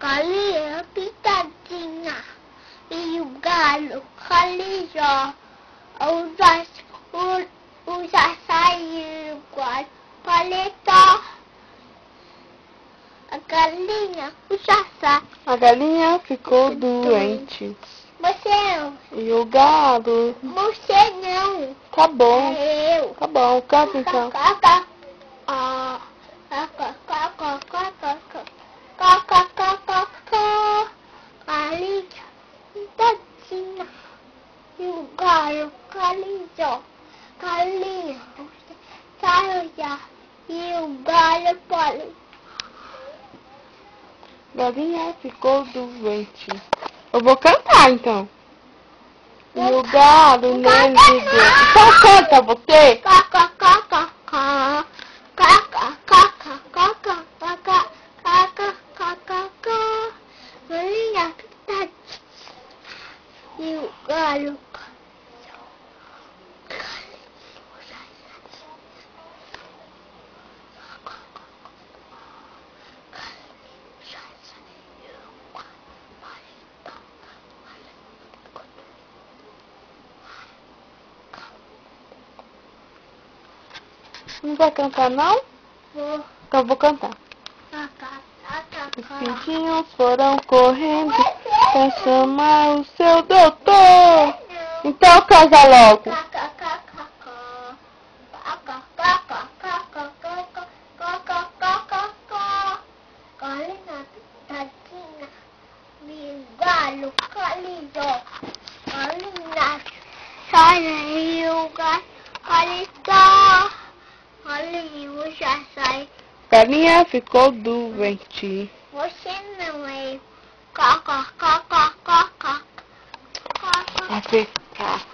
Galinha pitadinha e o galo calijó. Os açaí igual paletó. A galinha, o açaí. A galinha ficou doente. Você não. E o galo? Você não. Tá bom. É eu. Tá bom, canta então. Galinha pitadinha e o galo calijó. Galinha, saia e o galo paletó. Galinha ficou doente. Eu vou cantar então. E o galo nem ligou. Então canta você. Galinha pitadinha e o galo Não vai cantar não? vou. Então eu vou cantar. Os pintinhos foram correndo pra chamar o seu doutor. Então casa logo. Galinha pitadinha e galo calijó. Galinha sai e o galo calijó. Galinha já sai. Galinha ficou doente. Você não é. Vai ficar.